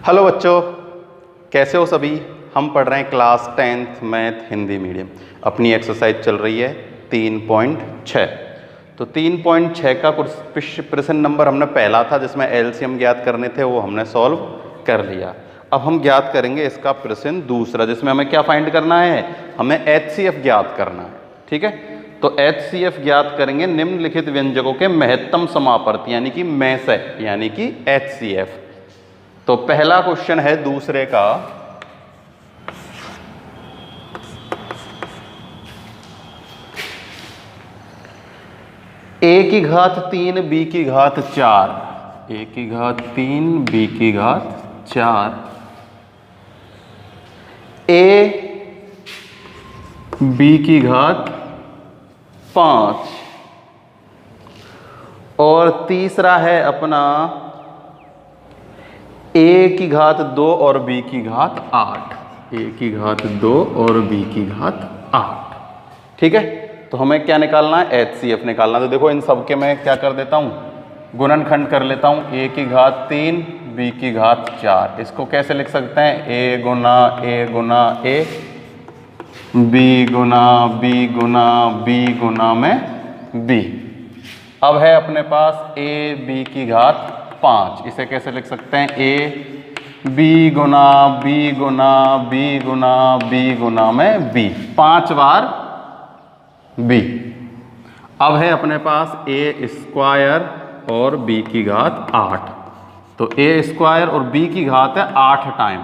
Hello बच्चों, कैसे हो सभी। हम पढ़ रहे हैं class 10th math Hindi medium. अपनी एक्सरसाइज चल रही है 3.6। तो 3.6 का प्रश्न नंबर हमने पहला था जिसमें एलसीएम ज्ञात करने थे, वो हमने सॉल्व कर लिया। अब हम ज्ञात करेंगे इसका प्रश्न दूसरा, जिसमें हमें क्या फाइंड करना है, हमें एचसीएफ ज्ञात करना है। ठीक है, तो एचसीएफ ज्ञात करेंगे निम्नलिखित व्यंजकों के महत्तम समापर्ती यानी कि मैसे यानी कि एचसीएफ। तो पहला क्वेश्चन है दूसरे का, a की घात 3 b की घात 4, a की घात 3 b की घात 4, a b की घात 5 और तीसरा है अपना a की घात 2 और b की घात 8, a की घात 2 और b की घात 8। ठीक है, तो हमें क्या निकालना है, एचसीएफ निकालना। तो देखो इन सब के मैं क्या कर देता हूँ, गुणनखंड कर लेता हूँ। a की घात 3 b की घात 4, इसको कैसे लिख सकते हैं, a Guna a, b Guna b गुना में b। अब है अपने पास a b की घात 5, इसे कैसे लिख सकते हैं, a b Guna b Guna b Guna b गुना में b, 5 बार b। अब है अपने पास a स्क्वायर और b की घात 8, तो a स्क्वायर और b की घात है 8 टाइम।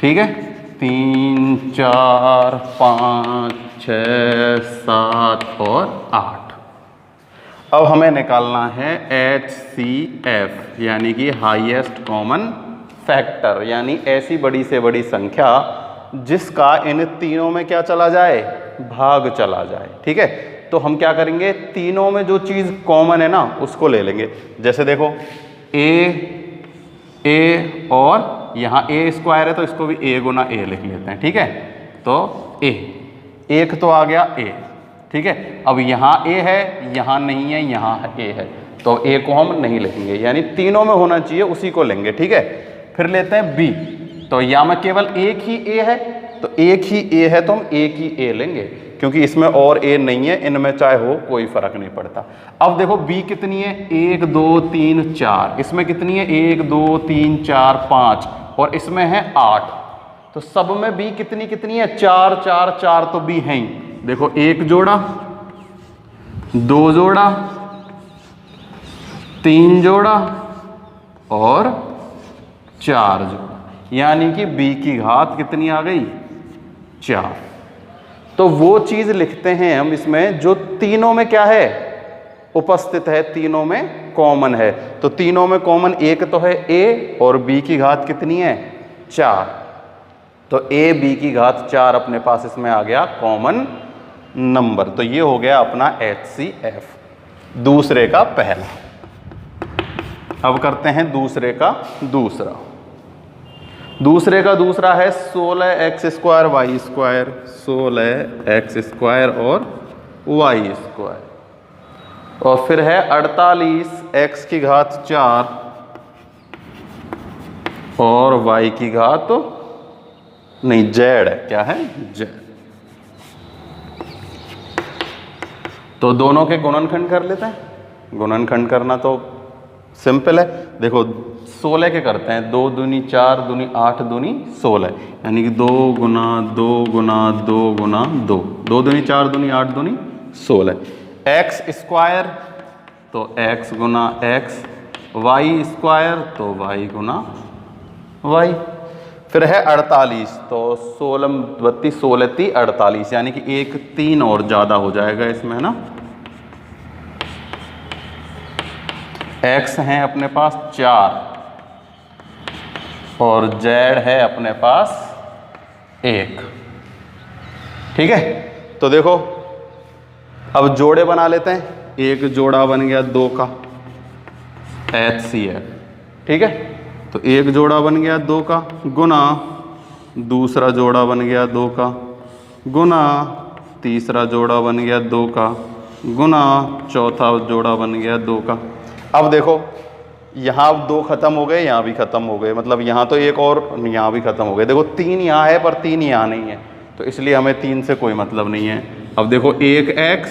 ठीक है, 3 4 5 6 7 और 8। अब हमें निकालना है HCF यानी कि हाईएस्ट कॉमन फैक्टर, यानी ऐसी बड़ी से बड़ी संख्या जिसका इन तीनों में क्या चला जाए, भाग चला जाए। ठीक है, तो हम क्या करेंगे, तीनों में जो चीज़ कॉमन है ना उसको ले लेंगे। जैसे देखो a और यहाँ a स्क्वायर है तो इसको भी a गुना a लिख लेते हैं। ठीक है, तो a एक तो आ गया a। ठीक है, अब यहाँ a है, यहाँ नहीं है, यहाँ a है, तो a को हम नहीं लिखेंगे, यानी तीनों में होना चाहिए उसी को लेंगे। ठीक है, फिर लेते हैं b, तो यहाँ में केवल एक ही a है, तो एक ही a है तो हम एक ही a लेंगे, क्योंकि इसमें और a नहीं है, इनमें चाहे हो कोई फर्क नहीं पड़ता। अब देखो b कितनी है, 1 2 3 4, इसमें कितनी है, 1 2 3 4 5 और इसमें है 8, तो सब में b कितनी कितनी है, 4 4 4, तो b है ही। देखो 1 जोड़ा, 2 जोड़ा, 3 जोड़ा और 4 जोड़ा, यानी कि b की घात कितनी आ गई, 4। तो वो चीज लिखते हैं हम इसमें जो तीनों में क्या है, उपस्थित है, तीनों में कॉमन है। तो तीनों में कॉमन एक तो है a और b की घात कितनी है, 4, तो a b की घात 4 अपने पास इसमें आ गया कॉमन नंबर। तो ये हो गया अपना HCF दूसरे का पहला। अब करते हैं दूसरे का दूसरा। दूसरे का दूसरा है 16x square y square, 16x square और वाई स्क्वायर, और फिर है 48x की घात 4 और y की घात नहीं, z है, क्या है, z। तो दोनों के गुणनखंड कर लेते हैं। गुणनखंड करना तो सिंपल है, देखो 16 के करते हैं, 2 दूनी 4 दूनी 8 दूनी 16, यानी कि 2 गुना 2 गुना 2 गुना 2, 2 दूनी 4 दूनी 8 दूनी 16। x स्क्वायर तो x गुना x, y स्क्वायर तो y गुना y, फिर है 48, तो 16 32 16 30 48, यानी कि एक 3 और ज़्यादा हो जाएगा इसमें, है ना। x है अपने पास 4 और z है अपने पास 1। ठीक है, तो देखो अब जोड़े बना लेते हैं। एक जोड़ा बन गया 2 का HCF। ठीक है, तो एक जोड़ा बन गया 2 का, गुना दूसरा जोड़ा बन गया 2 का, गुना तीसरा जोड़ा बन गया 2 का, गुना चौथा जोड़ा बन गया 2 का। अब देखो यहाँ 2 खत्म हो गए, यहाँ भी खत्म हो गए, मतलब यहाँ तो एक और यहाँ भी खत्म हो गए। देखो 3 यहाँ है पर 3 यहाँ नहीं है, तो इसलिए हमें 3 से कोई मतलब नहीं है। अब देखो 1x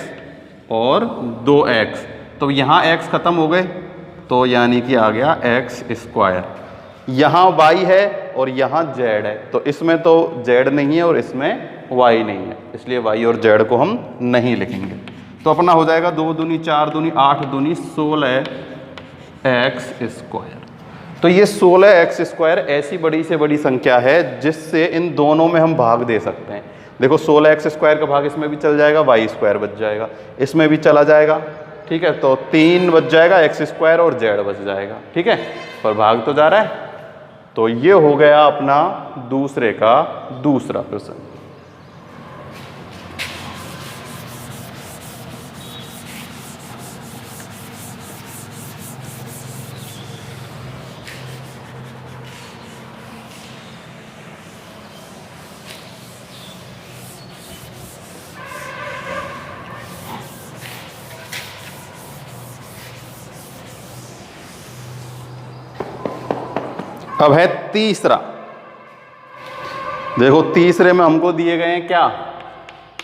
और 2x, तो यहाँ x खत्म हो गए, तो यानी कि आ गया x²। यहाँ y है और यहाँ z है, तो इसमें तो z नहीं है और इसमें y नहीं है, इसलिए y और z को हम नहीं लिखेंगे। तो अपना हो जाएगा 2 दूनी 4 दूनी 8 दूनी 16x²। तो ये 16x² ऐसी बड़ी से बड़ी संख्या है जिससे इन दोनों में हम भाग दे सकते हैं। देखो 16x² का भाग इसमें भी चल जाएगा, y² बच जाएगा, इसमें भी चला जाएगा, ठीक है। तो 3 बच जाएगा, x² और z बच जाएगा, ठीक है, पर भाग तो जा रहा है। तो ये हो गया अपना दूसरे का दूसरा प्रश्न। अब है तीसरा। देखो तीसरे में हमको दिए गए हैं क्या,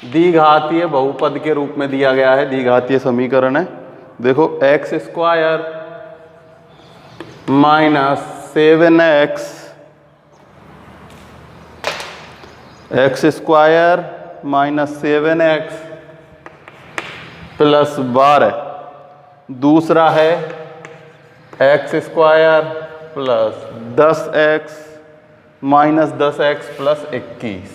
द्विघातीय बहुपद के रूप में दिया गया है, द्विघातीय समीकरण है। देखो x² - 7x x² - 7x + 12। दूसरा है x² + 10x - 10x + 21।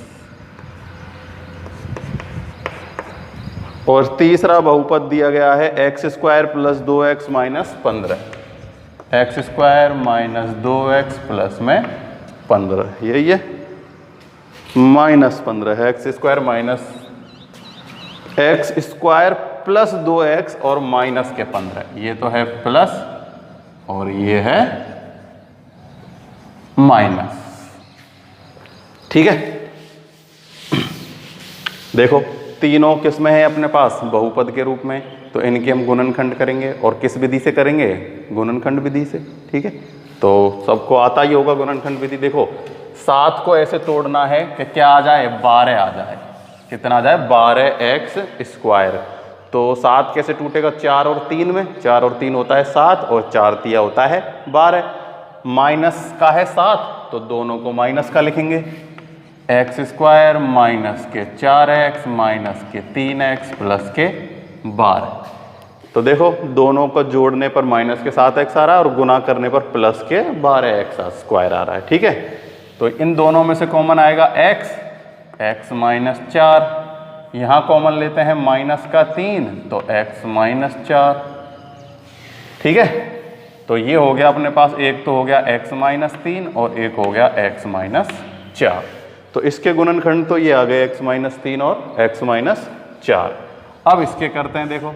और तीसरा बहुपद दिया गया है x² + 2x - 15। x² - 2x + में 15, यही है -15 है। x² + 2x और माइनस के 15, ये तो है प्लस और ये है माइनस, ठीक है। देखो तीनों किस में है अपने पास, बहुपद के रूप में, तो इनके हम गुणनखंड करेंगे। और किस विधि से करेंगे, गुणनखंड विधि से, ठीक है। तो सबको आता ही होगा गुणनखंड विधि। देखो 7 को ऐसे तोड़ना है कि क्या आ जाए, 12 आ जाए। कितना आ जाए, 12x²। तो 7 कैसे टूटेगा, 4 और 3 में, 4 और 3 होता है 7 और 4 तिया होता है 12। माइनस का है 7, तो दोनों को माइनस का लिखेंगे, x² - के 4x - के 3x + के 12। तो देखो दोनों को जोड़ने पर माइनस के 7x आ रहा है और गुना करने पर प्लस के 12x² आ रहा है, ठीक है। तो इन दोनों में से कॉमन आएगा x - 4, यहाँ कॉमन लेते हैं माइनस का 3, तो x - 4, ठीक है। तो ये हो गया अपने पास, एक तो हो गया x - 3 और एक हो गया x - 4। तो इसके गुणनखंड तो ये आ गए x - 3 और x - 4। अब इसके करते हैं, देखो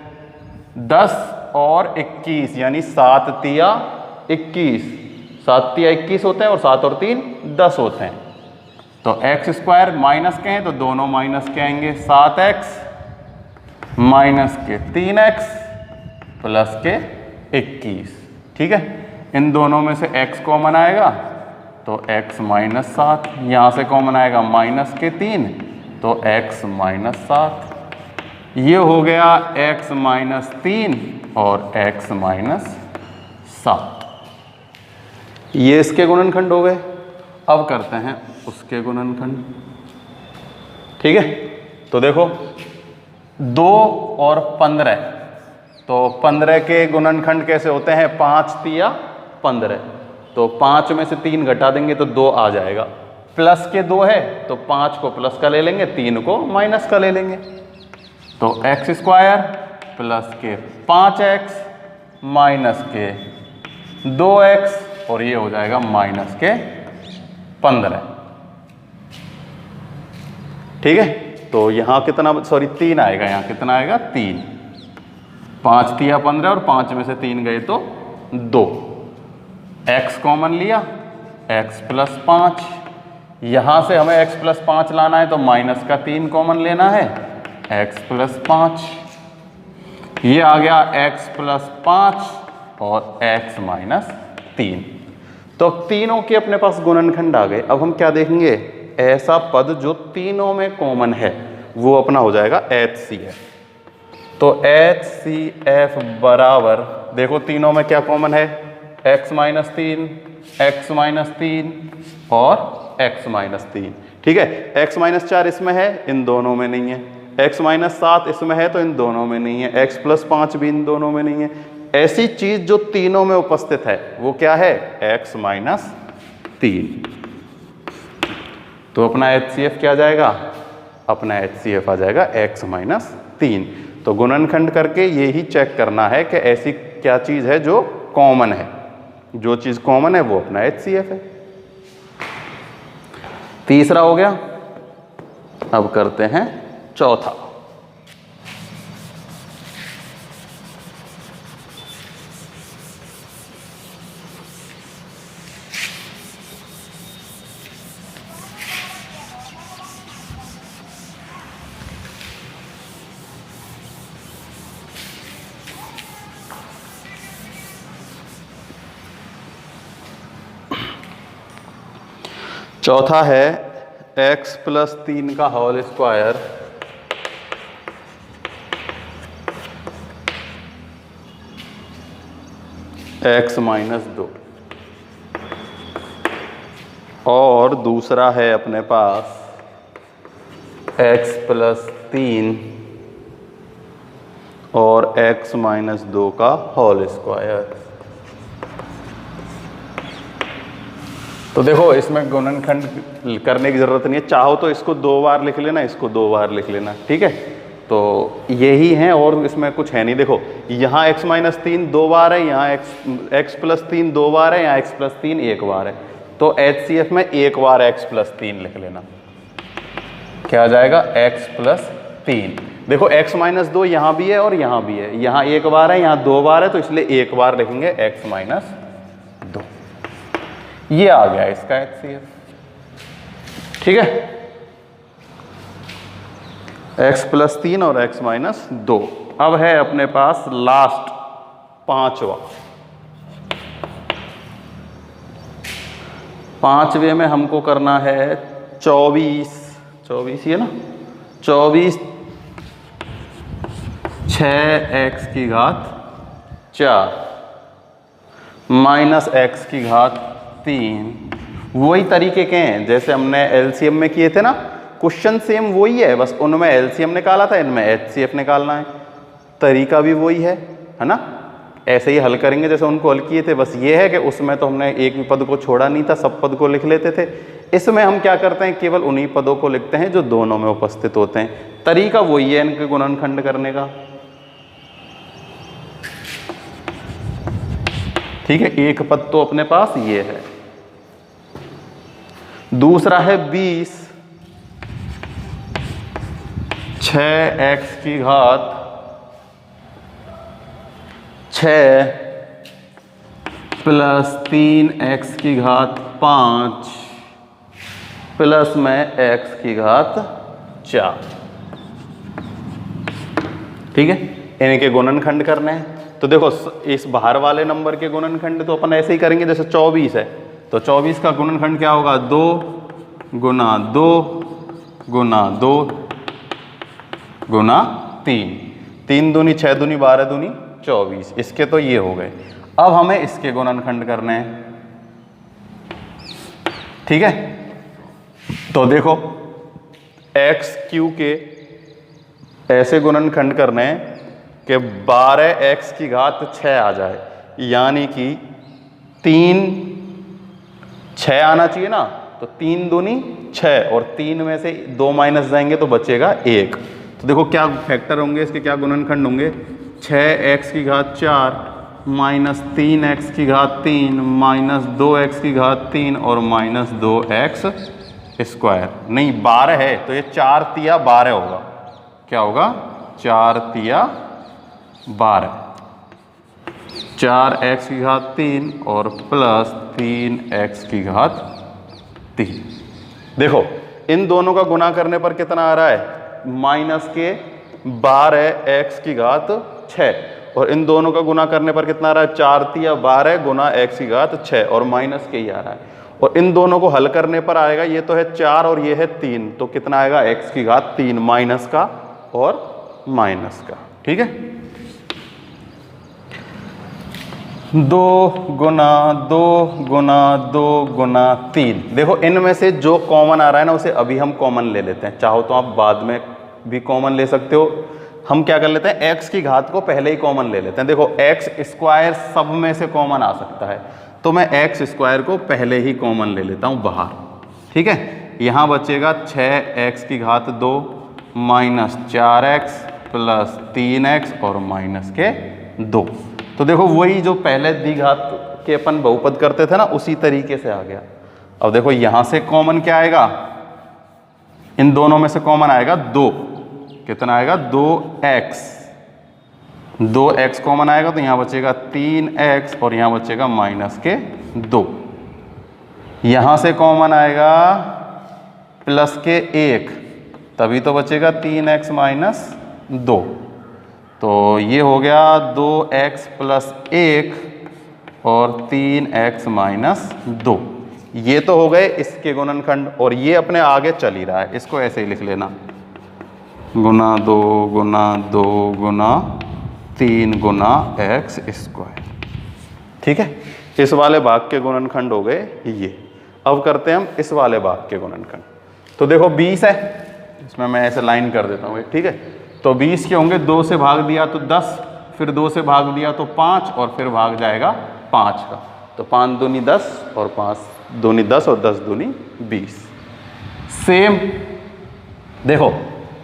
10 और 21 यानी 7 तिया 21, 7 तिया 21 होते हैं और 7 और 3 10 होते हैं। तो x² माइनस के हैं तो दोनों माइनस के आएंगे, 7x - के 3x + के 21, ठीक है। इन दोनों में से x कॉमन आएगा तो x - 7, यहाँ से कॉमन आएगा माइनस के 3, तो x - 7। ये हो गया x - 3 और x - 7। ये इसके गुणनखंड हो गए। अब करते हैं उसके गुणनखंड, ठीक है। तो देखो 2 और 15, तो 15 के गुणनखंड कैसे होते हैं, 5 तिया 15, तो 5 में से 3 घटा देंगे तो 2 आ जाएगा। प्लस के 2 है तो 5 को प्लस का ले लेंगे, 3 को माइनस का ले लेंगे। तो x² + के 5x - के 2x और ये हो जाएगा - के 15, ठीक है। तो यहाँ कितना, सॉरी 3 आएगा, यहाँ कितना आएगा 3, 5 तिया 15 और 5 में से 3 गए तो 2। x कॉमन लिया, x + 5, यहाँ से हमें x + 5 लाना है तो माइनस का 3 कॉमन लेना है, x + 5, ये आ गया x + 5 और x - 3। तो अब तीनों के अपने पास गुणनखंड आ गए। अब हम क्या देखेंगे, ऐसा पद जो तीनों में कॉमन है वो अपना हो जाएगा HCF। तो HCF बराबर, देखो तीनों में क्या कॉमन है, x माइनस 3, x माइनस 3 और x माइनस 3। ठीक है, x माइनस 4 इसमें है, इन दोनों में नहीं है। x माइनस 7 इसमें है तो इन दोनों में नहीं है। x प्लस 5 भी इन दोनों में नहीं है। ऐसी चीज जो तीनों में उपस्थित है वो क्या है, x माइनस 3। तो अपना HCF क्या आ जाएगा, अपना HCF आ जाएगा x माइनस 3। तो गुणनखंड करके ये ही चेक करना है कि ऐसी क्या चीज है जो कॉमन है। जो चीज कॉमन है वो अपना HCF है। तीसरा हो गया। अब करते हैं चौथा। चौथा है x प्लस 3 का होल स्क्वायर x माइनस 2, और दूसरा है अपने पास x प्लस 3 और x माइनस 2 का होल स्क्वायर। तो देखो इसमें गुणनखंड करने की जरूरत नहीं है, चाहो तो इसको 2 बार लिख लेना, इसको 2 बार लिख लेना। ठीक है, तो यही है और इसमें कुछ है नहीं। देखो यहाँ x माइनस 3 2 बार है, यहाँ x प्लस 3 2 बार है, यहाँ x प्लस 3 1 बार है। तो HCF में 1 बार x प्लस 3 लिख लेना, क्या आ जाएगा, x प्लस 3। देखो x माइनस 2 यहाँ भी है और यहाँ भी है, यहाँ 1 बार है, यहाँ 2 बार है, तो इसलिए 1 बार लिखेंगे x माइनस 2। ये आ गया इसका HCF। ठीक है, x प्लस 3 और x माइनस 2। अब है अपने पास लास्ट पांचवा। पांचवे में हमको करना है 24 ही है ना, 24 6x की घात 4 माइनस x की घात 3। वही तरीके के हैं जैसे हमने LCM में किए थे ना, क्वेश्चन सेम वही है, बस उनमें LCM निकाला था, इनमें HCF निकालना है। तरीका भी वही है ना, ऐसे ही हल करेंगे जैसे उनको हल किए थे। बस ये है कि उसमें तो हमने एक भी पद को छोड़ा नहीं था, सब पद को लिख लेते थे। इसमें हम क्या करते हैं, केवल उन्हीं पदों को लिखते हैं जो दोनों में उपस्थित होते हैं। तरीका वही है इनके गुणनखंड करने का। ठीक है, एक पद तो अपने पास ये है। दूसरा है 20 6x की घात 6 प्लस 3x की घात 5 प्लस में x की घात 4। ठीक है, इनके गुणनखंड करने हैं। तो देखो इस बाहर वाले नंबर के गुणनखंड तो अपन ऐसे ही करेंगे जैसे 24 है, तो 24 का गुणनखंड क्या होगा, 2 गुना 2 गुना 2 गुना 3। 3 दूनी 6 दूनी 12 दूनी 24। इसके तो ये हो गए। अब हमें इसके गुणनखंड करने हैं। ठीक है, तो देखो एक्स क्यू के ऐसे गुणनखंड करने हैं कि 12x की घात 6 आ जाए, यानी कि 3 6 आना चाहिए ना, तो 3 दूनी 6 और 3 में से 2 माइनस जाएंगे तो बचेगा 1। तो देखो क्या फैक्टर होंगे इसके, क्या गुणनखंड होंगे, 6x की घात 4 माइनस 3x की घात 3 माइनस 2x की घात 3 और माइनस 2x स्क्वायर। नहीं 12 है तो ये 4 तिया 12 होगा। क्या होगा, 4 तिया 12, 4x की घात 3 और प्लस 3x की घात 3। देखो इन दोनों का गुना करने पर कितना आ रहा है, माइनस के 12x की घात 6 और इन दोनों का गुना करने पर कितना आ रहा है, 4 तिया 12 गुना x की घात 6 और माइनस के ही आ रहा है। और इन दोनों को हल करने पर आएगा, ये तो है 4 और ये है 3, तो कितना आएगा x की घात 3 माइनस का और माइनस का। ठीक है, 2 गुना 2 गुना 2 गुना 3। देखो इनमें से जो कॉमन आ रहा है ना उसे अभी हम कॉमन ले लेते हैं, चाहो तो आप बाद में भी कॉमन ले सकते हो। हम क्या कर लेते हैं, x की घात को पहले ही कॉमन ले लेते हैं। देखो x स्क्वायर सब में से कॉमन आ सकता है, तो मैं x स्क्वायर को पहले ही कॉमन ले लेता हूँ बाहर। ठीक है, यहाँ बचेगा 6x की घात 2 माइनस 4x प्लस 3x और माइनस के 2। तो देखो वही जो पहले द्विघात के अपन बहुपद करते थे ना, उसी तरीके से आ गया। अब देखो यहाँ से कॉमन क्या आएगा, इन दोनों में से कॉमन आएगा 2, कितना आएगा 2x, 2x कॉमन आएगा तो यहाँ बचेगा 3x और यहाँ बचेगा माइनस के 2। यहाँ से कॉमन आएगा प्लस के 1, तभी तो बचेगा 3x माइनस 2। तो ये हो गया 2x प्लस 1 और 3x माइनस 2। ये तो हो गए इसके गुणनखंड, और ये अपने आगे चल ही रहा है, इसको ऐसे ही लिख लेना, गुना 2 गुना 2 गुना 3 गुना x स्क्वायर। ठीक है, इस वाले भाग के गुणनखंड हो गए ये। अब करते हैं हम इस वाले भाग के गुणनखंड। तो देखो 20 है, इसमें मैं ऐसे लाइन कर देता हूँ। ठीक है, तो 20 के होंगे, 2 से भाग दिया तो 10, फिर 2 से भाग दिया तो 5 और फिर भाग जाएगा 5 का। तो 5 दूनी 10 और 5 दूनी 10 और 10 दूनी 20। सेम देखो,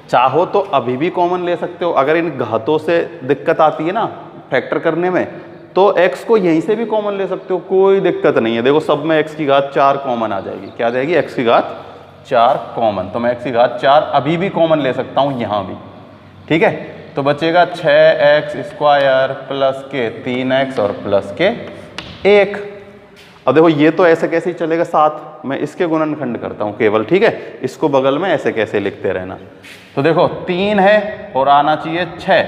चाहो तो अभी भी कॉमन ले सकते हो। अगर इन घातों से दिक्कत आती है ना फैक्टर करने में, तो x को यहीं से भी कॉमन ले सकते हो, कोई दिक्कत नहीं है। देखो सब में x की घात 4 कॉमन आ जाएगी। क्या आ जाएगी, x की घात 4 कॉमन। तो मैं x की घात 4 अभी भी कॉमन ले सकता हूँ यहाँ भी। ठीक है, तो बचेगा 6x स्क्वायर प्लस के 3x और प्लस के 1। अब देखो ये तो ऐसे कैसे ही चलेगा साथ, मैं इसके गुणनखंड करता हूँ केवल। ठीक है, इसको बगल में ऐसे कैसे लिखते रहना। तो देखो 3 है और आना चाहिए 6,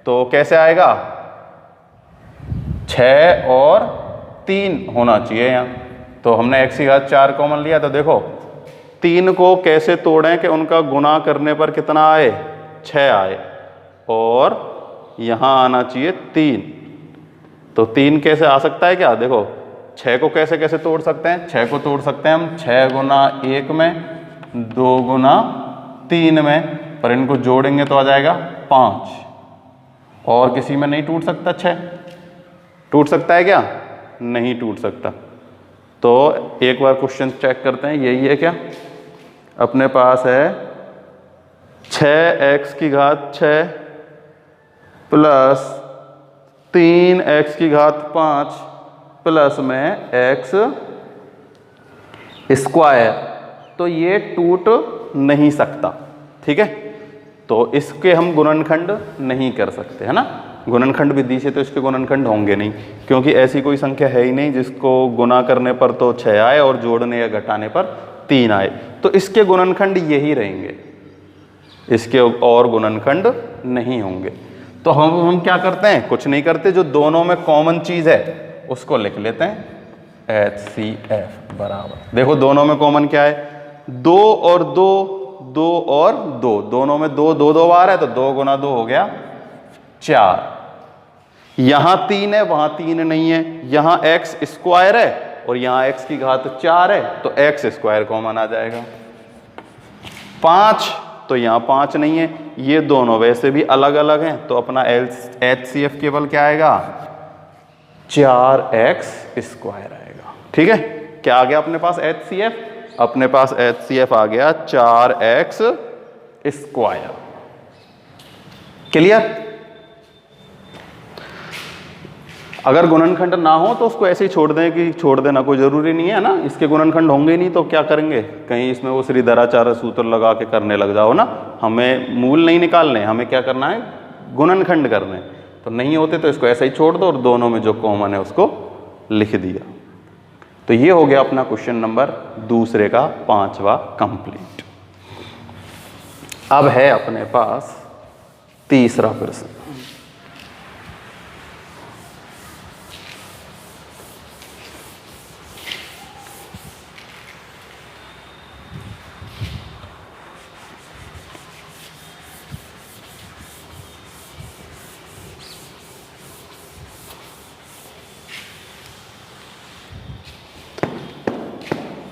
तो कैसे आएगा, 6 और 3 होना चाहिए यहाँ। तो हमने x की घात 4 कॉमन लिया, तो देखो 3 को कैसे तोड़ें कि उनका गुना करने पर कितना आए, 6 आए, और यहाँ आना चाहिए 3। तो 3 कैसे आ सकता है क्या, देखो 6 को कैसे कैसे तोड़ सकते हैं, 6 को तोड़ सकते हैं हम 6 गुना 1 में, 2 गुना 3 में, पर इनको जोड़ेंगे तो आ जाएगा 5। और किसी में नहीं टूट सकता 6, टूट सकता है क्या, नहीं टूट सकता। तो एक बार क्वेश्चन चेक करते हैं, यही है क्या, अपने पास है 6x की घात 6 प्लस 3x की घात 5 प्लस में x स्क्वायर, तो ये टूट नहीं सकता। ठीक है, तो इसके हम गुणनखंड नहीं कर सकते, है ना। गुणनखंड विधि से तो इसके गुणनखंड होंगे नहीं, क्योंकि ऐसी कोई संख्या है ही नहीं जिसको गुना करने पर तो 6 आए और जोड़ने या घटाने पर 3 आए। तो इसके गुणनखंड यही रहेंगे, इसके और गुणनखंड नहीं होंगे। तो हम क्या करते हैं, कुछ नहीं करते, जो दोनों में कॉमन चीज़ है उसको लिख लेते हैं, HCF बराबर। देखो दोनों में कॉमन क्या है, 2 और 2, 2 और 2, दोनों में 2 2 2 बार है, तो 2 गुना 2 हो गया 4। यहाँ 3 है, वहाँ 3 नहीं है, यहाँ x स्क्वायर है और यहाँ x की घात 4 है, तो x स्क्वायर कॉमन आ जाएगा। 5, तो यहाँ 5 नहीं है, ये दोनों वैसे भी अलग अलग हैं, तो अपना HCF केवल क्या आएगा, 4x स्क्वायर आएगा। ठीक है, क्या आ गया अपने पास HCF, अपने पास HCF आ गया 4x स्क्वायर। क्लियर। अगर गुणनखंड ना हो तो उसको ऐसे ही छोड़ दें, कि छोड़ देना कोई जरूरी नहीं है ना, इसके गुणनखंड होंगे ही नहीं तो क्या करेंगे, कहीं इसमें वो श्रीधराचार्य सूत्र लगा के करने लग जाओ ना। हमें मूल नहीं निकालने, हमें क्या करना है, गुणनखंड करने। तो नहीं होते तो इसको ऐसे ही छोड़ दो और दोनों में जो कॉमन है उसको लिख दिया। तो ये हो गया अपना क्वेश्चन नंबर 2 का 5वां कंप्लीट। अब है अपने पास तीसरा प्रश्न।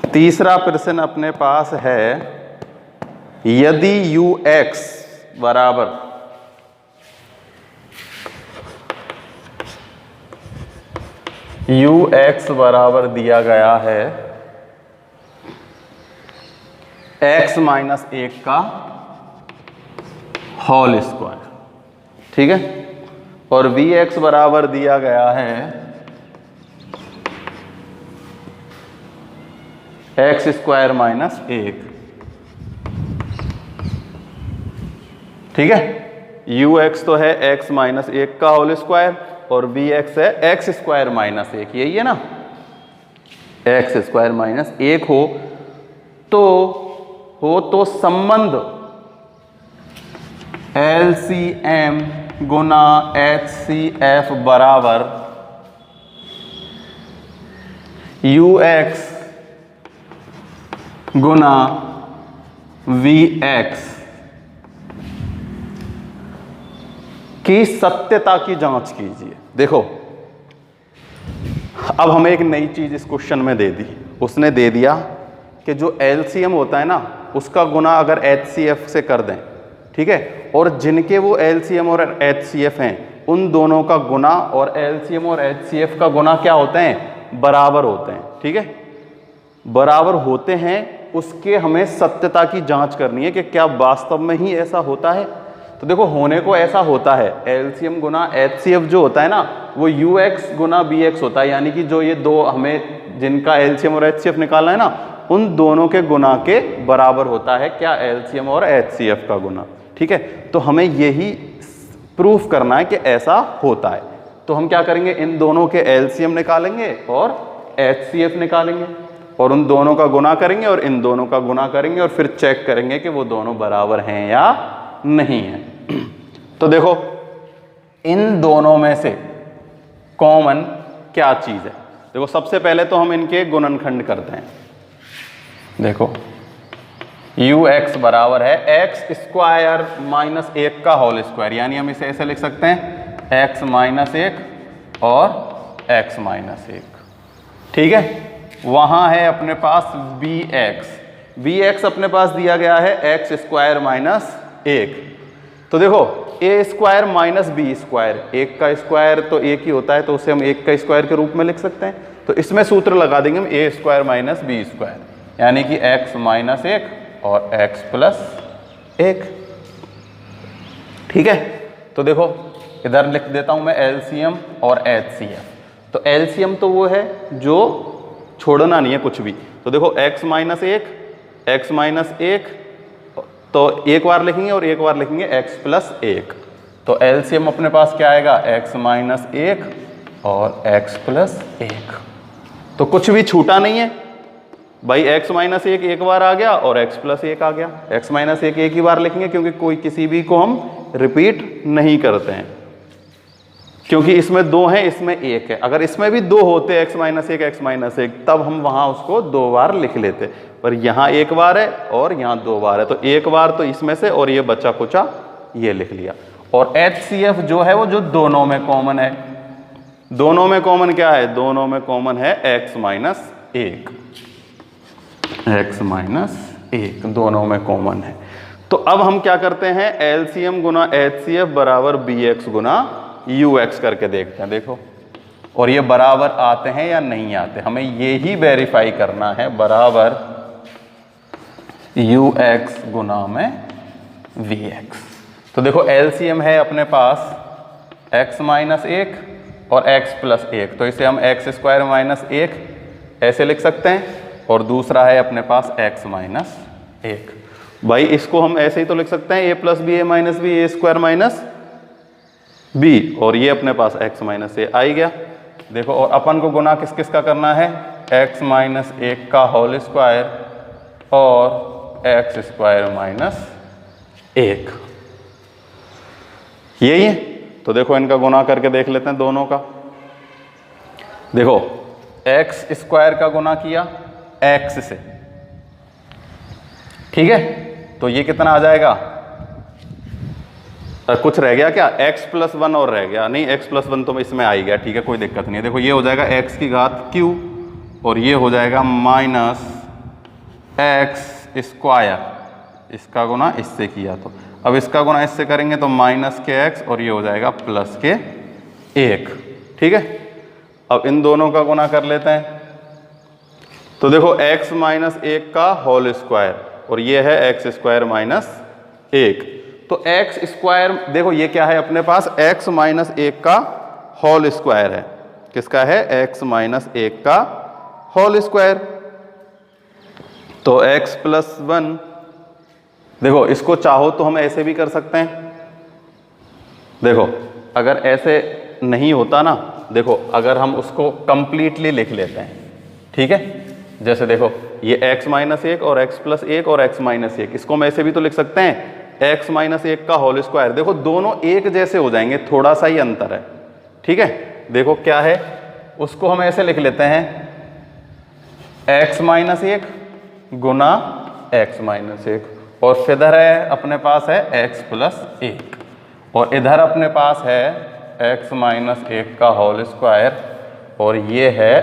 तीसरा प्रश्न अपने पास है, यदि ux बराबर दिया गया है x माइनस 1 का होल स्क्वायर, ठीक है, और vx बराबर दिया गया है एक्स स्क्वायर माइनस 1, ठीक है। ux तो है x माइनस 1 का होल स्क्वायर और vx है एक्स स्क्वायर माइनस 1, यही है ना। एक्स स्क्वायर माइनस 1 हो तो संबंध LCM गुना HCF बराबर ux गुना Vx की सत्यता की जांच कीजिए। देखो, अब हमें एक नई चीज इस क्वेश्चन में दे दी, उसने दे दिया कि जो LCM होता है ना उसका गुना अगर HCF से कर दें, ठीक है, और जिनके वो LCM और HCF हैं उन दोनों का गुना और LCM और HCF का गुना क्या होते हैं, बराबर होते हैं, ठीक है, बराबर होते हैं। उसके हमें सत्यता की जांच करनी है कि क्या वास्तव में ही ऐसा होता है। तो देखो, होने को ऐसा होता है, LCM गुना HCF जो होता है ना वो UX गुना BX होता है, यानी कि जो ये दो हमें जिनका LCM और HCF निकालना है ना उन दोनों के गुना के बराबर होता है क्या, LCM और HCF का गुना, ठीक है। तो हमें यही प्रूफ करना है कि ऐसा होता है। तो हम क्या करेंगे, इन दोनों के LCM निकालेंगे और HCF निकालेंगे और उन दोनों का गुना करेंगे और इन दोनों का गुना करेंगे और फिर चेक करेंगे कि वो दोनों बराबर हैं या नहीं है। तो देखो, इन दोनों में से कॉमन क्या चीज है। देखो, सबसे पहले तो हम इनके गुणनखंड करते हैं। देखो, ux बराबर है एक्स स्क्वायर माइनस 1 का होल स्क्वायर, यानी हम इसे ऐसे लिख सकते हैं x माइनस 1 और x माइनस 1, ठीक है। वहां है अपने पास bx अपने पास दिया गया है एक्स स्क्वायर माइनस 1। तो देखो, ए स्क्वायर माइनस बी स्क्वायर, एक का स्क्वायर तो एक ही होता है तो उसे हम एक का स्क्वायर के रूप में लिख सकते हैं। तो इसमें सूत्र लगा देंगे हम ए स्क्वायर माइनस बी स्क्वायर, यानी कि एक्स माइनस 1 और एक्स प्लस 1, ठीक है। तो देखो, इधर लिख देता हूं मैं LCM और HCF। तो LCM तो वो है जो छोड़ना नहीं है कुछ भी। तो देखो, x माइनस 1 तो एक बार लिखेंगे और एक बार लिखेंगे x प्लस 1। तो LCM अपने पास क्या आएगा, x माइनस 1 और x प्लस 1। तो कुछ भी छूटा नहीं है भाई, x माइनस 1 एक बार आ गया और x प्लस 1 आ गया। x माइनस 1 एक ही बार लिखेंगे क्योंकि कोई किसी भी को हम रिपीट नहीं करते हैं, क्योंकि इसमें 2 है इसमें 1 है। अगर इसमें भी 2 होते x माइनस 1 तब हम वहां उसको 2 बार लिख लेते, पर यहाँ 1 बार है और यहाँ 2 बार है, तो 1 बार तो इसमें से और ये बचा कुचा ये लिख लिया। और HCF जो है वो जो दोनों में कॉमन है, दोनों में कॉमन क्या है, दोनों में कॉमन है x माइनस 1 दोनों में कॉमन है। तो अब हम क्या करते हैं, LCM गुना HCF बराबर BX गुना UX करके देखते हैं। देखो, और ये बराबर आते हैं या नहीं आते, हमें ये ही वेरीफाई करना है। बराबर UX गुना में VX। तो देखो, LCM है अपने पास x माइनस 1 और x प्लस 1, तो इसे हम एक्स स्क्वायर माइनस 1 ऐसे लिख सकते हैं, और दूसरा है अपने पास x माइनस 1। भाई, इसको हम ऐसे ही तो लिख सकते हैं a plus b a minus b a square minus b, और ये अपने पास x माइनस ए आ ही गया। देखो, और अपन को गुना किस किस का करना है, x माइनस 1 का होल स्क्वायर और x स्क्वायर माइनस 1, यही है। तो देखो, इनका गुना करके देख लेते हैं दोनों का। देखो, x स्क्वायर का गुना किया x से, ठीक है, तो ये कितना आ जाएगा, कुछ रह गया क्या, x प्लस 1 और रह गया, नहीं x प्लस 1 तो इसमें आ ही गया, ठीक है, कोई दिक्कत नहीं है। देखो, ये हो जाएगा x की घात q और ये हो जाएगा माइनस एक्स स्क्वायर, इसका गुना इससे किया तो अब इसका गुना इससे करेंगे तो माइनस के एक्स और ये हो जाएगा प्लस के 1। ठीक है, अब इन दोनों का गुना कर लेते हैं। तो देखो x माइनस 1 का होल स्क्वायर और ये है एक्स स्क्वायर माइनस 1। तो एक्स स्क्वायर देखो ये क्या है अपने पास, x माइनस 1 का होल स्क्वायर है। किसका है? x माइनस 1 का होल स्क्वायर। तो x प्लस 1, देखो इसको चाहो तो हम ऐसे भी कर सकते हैं। देखो अगर ऐसे नहीं होता ना, देखो अगर हम उसको कंप्लीटली लिख लेते हैं, ठीक है, जैसे देखो ये x माइनस 1 और x प्लस 1 और x माइनस 1, इसको हम ऐसे भी तो लिख सकते हैं x माइनस 1 का होल स्क्वायर। देखो दोनों एक जैसे हो जाएंगे, थोड़ा सा ही अंतर है। ठीक है, देखो क्या है, उसको हम ऐसे लिख लेते हैं x माइनस 1 गुना x माइनस 1 और फिर इधर है अपने पास है x प्लस 1 और इधर अपने पास है x माइनस 1 का होल स्क्वायर और ये है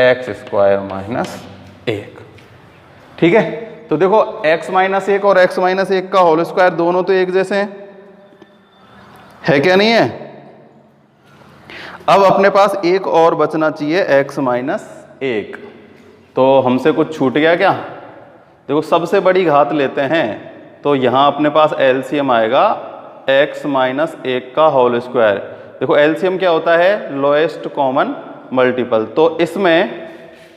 x स्क्वायर माइनस 1। ठीक है, तो देखो x माइनस 1 और x माइनस 1 का होल स्क्वायर दोनों तो एक जैसे हैं, है क्या नहीं है? अब अपने पास एक और बचना चाहिए x माइनस 1। तो हमसे कुछ छूट गया क्या? देखो सबसे बड़ी घात लेते हैं तो यहाँ अपने पास एलसीएम आएगा x माइनस 1 का होल स्क्वायर। देखो एलसीएम क्या होता है? Lowest common multiple. तो इसमें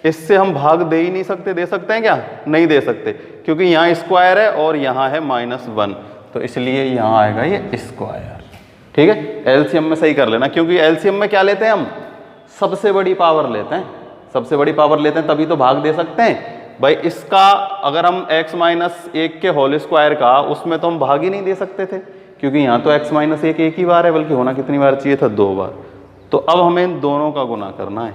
इससे हम भाग दे ही नहीं सकते, दे सकते हैं क्या? नहीं दे सकते, क्योंकि यहाँ स्क्वायर है और यहाँ है -1, तो इसलिए यहाँ आएगा ये स्क्वायर। ठीक है, एलसीएम में सही कर लेना, क्योंकि एलसीएम में क्या लेते हैं हम? सबसे बड़ी पावर लेते हैं। सबसे बड़ी पावर लेते हैं तभी तो भाग दे सकते हैं भाई। इसका अगर हम x माइनस 1 के होल स्क्वायर का, उसमें तो हम भाग ही नहीं दे सकते थे, क्योंकि यहाँ तो x माइनस 1 एक ही बार है, बल्कि होना कितनी बार चाहिए था? 2 बार। तो अब हमें इन दोनों का गुना करना है।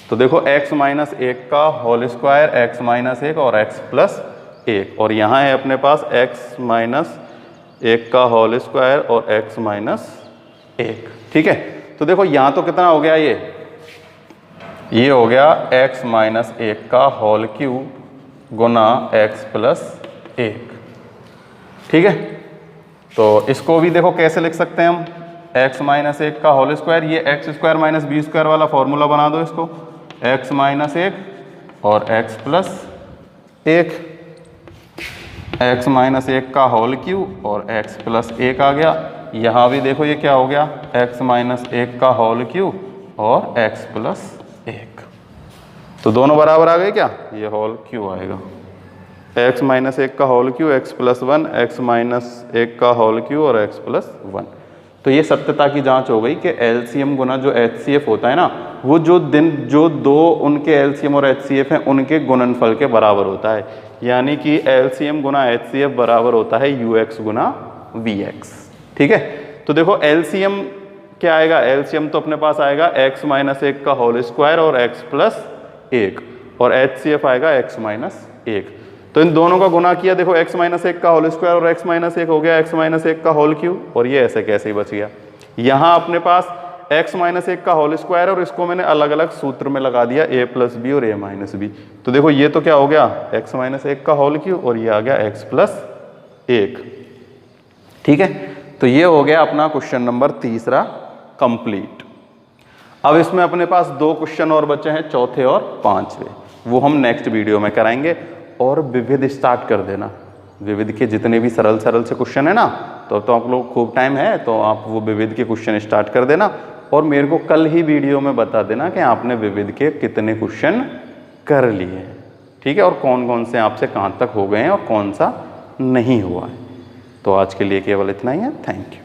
तो देखो x माइनस 1 का होल स्क्वायर, x माइनस 1 और x प्लस 1, और यहाँ है अपने पास x माइनस 1 का होल स्क्वायर और x माइनस 1। ठीक है, तो देखो यहाँ तो कितना हो गया, ये हो गया x माइनस 1 का होल क्यूब गुना x प्लस 1। ठीक है, तो इसको भी देखो कैसे लिख सकते हैं हम, x माइनस 1 का होल स्क्वायर, ये x square minus b square वाला फॉर्मूला बना दो इसको, x माइनस 1 और x प्लस 1, x माइनस 1 का होल क्यूब और x प्लस 1 आ गया। यहाँ भी देखो ये क्या हो गया, x माइनस 1 का होल क्यूब और x प्लस 1, तो दोनों बराबर आ गए क्या? ये होल क्यूब आएगा, x माइनस 1 का whole cube x plus 1, x minus 1 का होल क्यूब और x प्लस 1। तो ये सत्यता की जांच हो गई कि एलसीएम गुना जो एचसीएफ होता है ना, वो जो दो उनके एलसीएम और एचसीएफ हैं उनके गुणनफल के बराबर होता है। यानी कि एलसीएम गुना एचसीएफ बराबर होता है यूएक्स गुना वीएक्स। ठीक है, तो देखो एलसीएम क्या आएगा? एलसीएम तो अपने पास आएगा x माइनस 1 का होल स्क्वायर और x प्लस 1, और एचसीएफ आएगा x माइनस 1। तो इन दोनों का गुना किया, देखो x माइनस 1 का होल स्क्वायर और x माइनस 1 हो गया x माइनस 1 का होल क्यूब, और ये ऐसे कैसे ही बच गया। यहाँ अपने पास x माइनस 1 का होल स्क्वायर और इसको मैंने अलग अलग सूत्र में लगा दिया, a प्लस बी और a माइनस बी। तो देखो ये तो क्या हो गया, x माइनस 1 का होल क्यूब और ये आ गया x प्लस 1। ठीक है, तो ये हो गया अपना क्वेश्चन नंबर 3 कंप्लीट। अब इसमें अपने पास 2 क्वेश्चन और बचे हैं, चौथे और 5वें, वो हम नेक्स्ट वीडियो में कराएंगे। और विविध स्टार्ट कर देना, विविध के जितने भी सरल से क्वेश्चन है ना, तो आप लोग खूब टाइम है तो आप वो विविध के क्वेश्चन स्टार्ट कर देना, और मेरे को कल ही वीडियो में बता देना कि आपने विविध के कितने क्वेश्चन कर लिए हैं। ठीक है, और कौन कौन से आपसे कहाँ तक हो गए हैं और कौन सा नहीं हुआ है। तो आज के लिए केवल इतना ही है। Thank you.